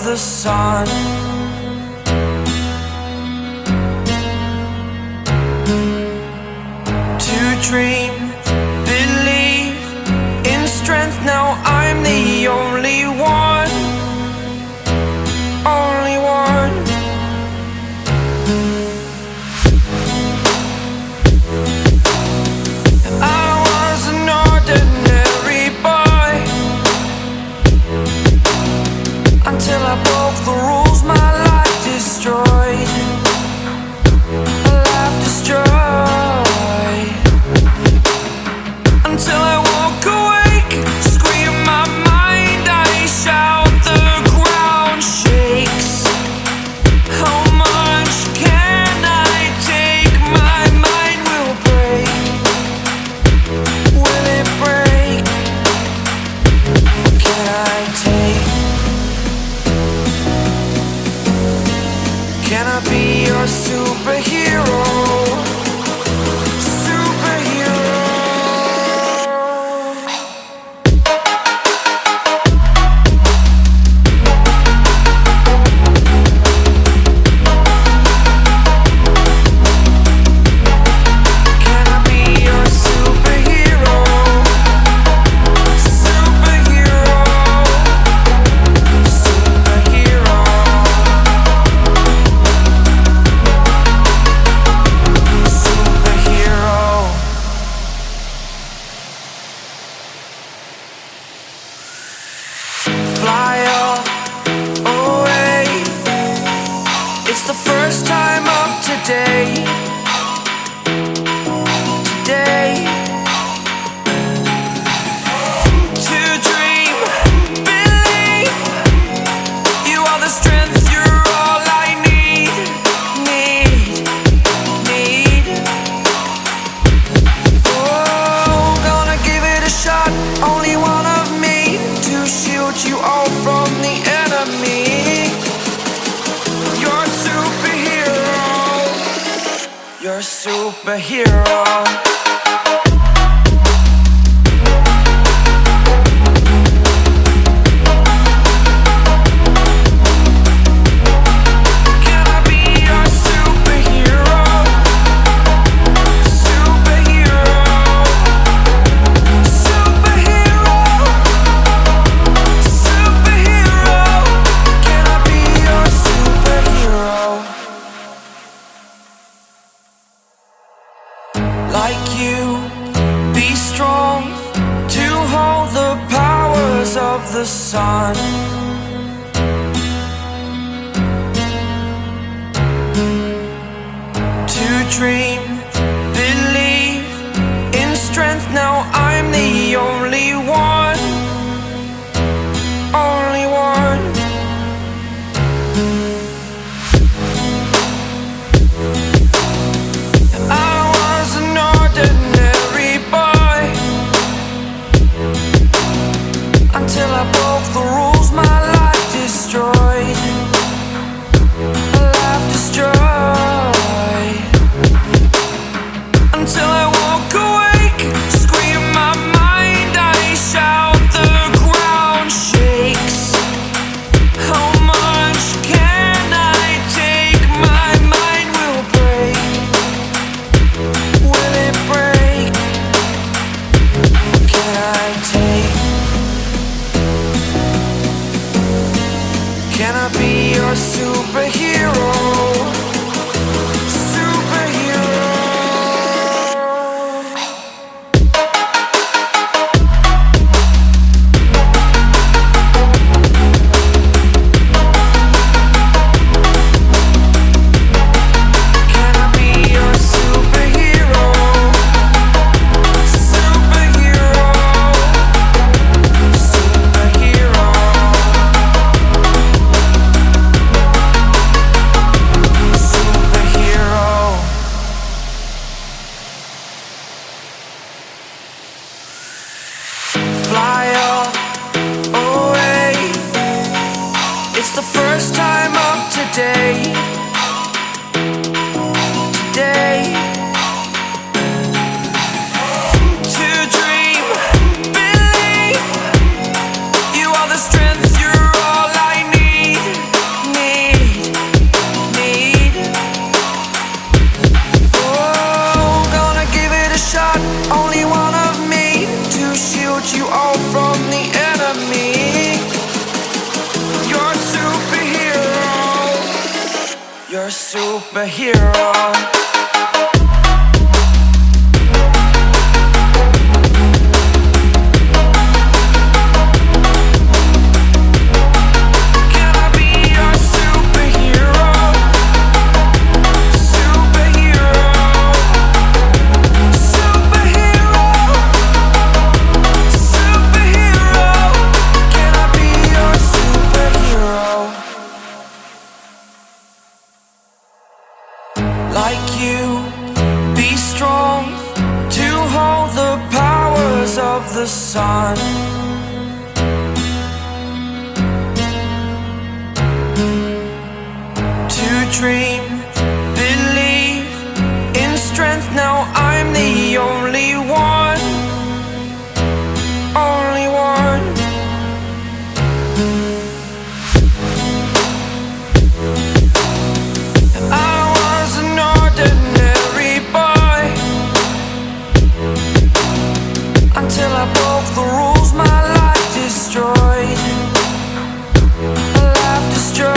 the sun. To dream, believe in strength. Now I'm the only one, only one. I was an ordinary boy until I broke the rules. My life destroyed, a life destroyed. Until I walk awake, scream my mind, I shout, the ground shakes. How much can I take? My mind will break. Will it break? What can I take? Can I be your superhero? superhero. Like you, be strong to hold the powers of the sun. To dream, believe in strength. Now I'm the only one, only one. Until I broke the rules, my life destroyed. A life destroyed.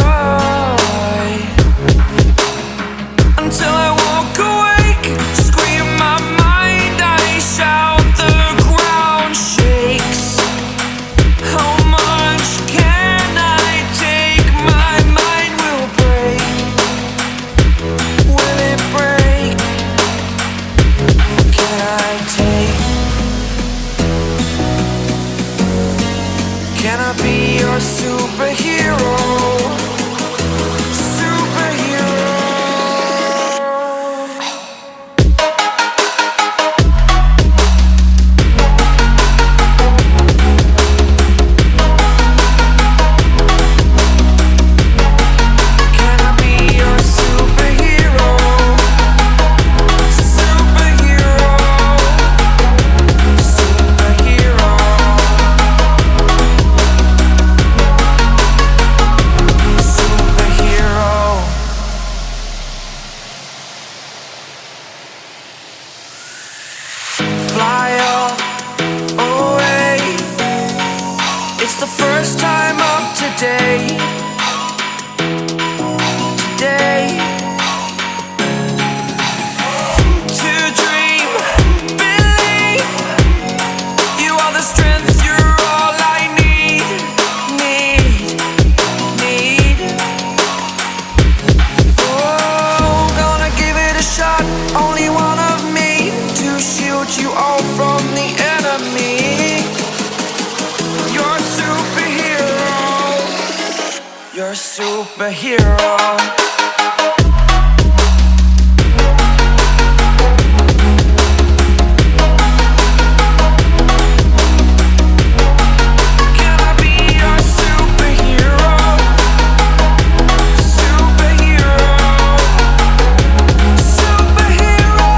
Until I walk awake, scream my mind, I shout, the ground shakes. How much can I take? My mind will break. Will it break? Can I take? Can I be your superhero? Superhero. Can I be your superhero? Superhero. Superhero. Fly away. It's the first time of today. Today. To dream, believe. You are the strength, you're all I need. Need. Oh, gonna give it a shot. Only one of me to shield you all from the enemy. You're a superhero. You're a superhero. Can I be your superhero? Superhero. Superhero.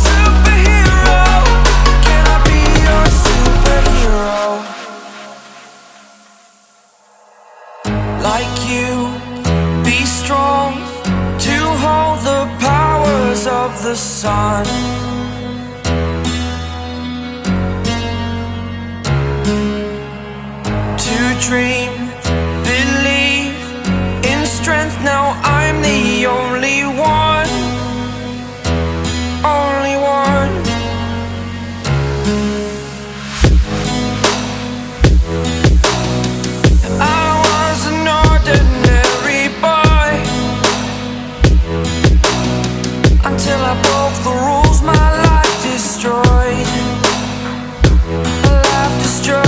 Superhero. Can I be your superhero? Like you, be strong to hold the powers of the sun. To dream, believe in strength. Now I'm the only one, only one. I was an ordinary boy until I broke the rules, my life destroyed. A life destroyed.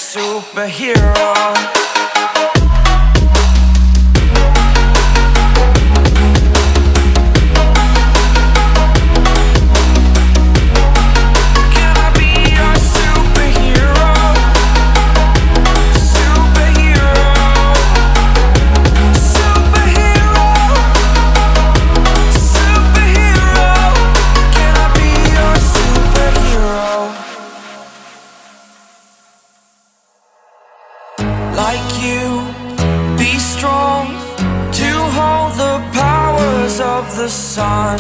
superhero? Like you, be strong to hold the powers of the sun.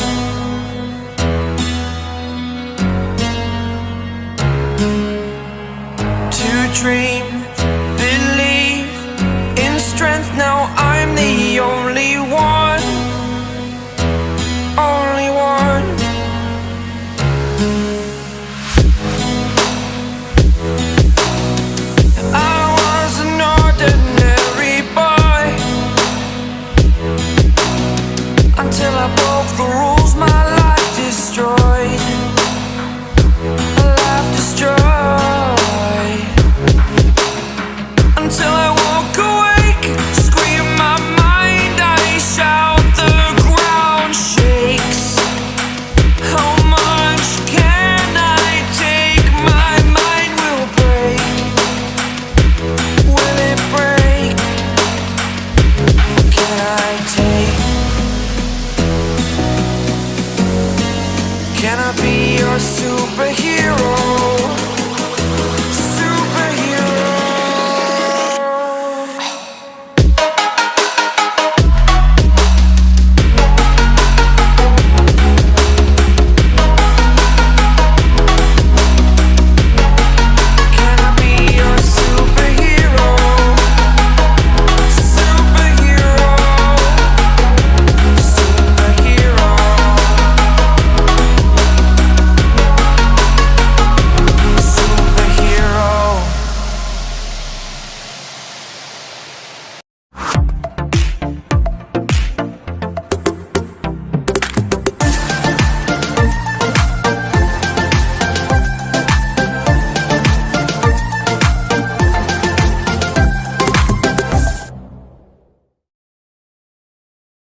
To dream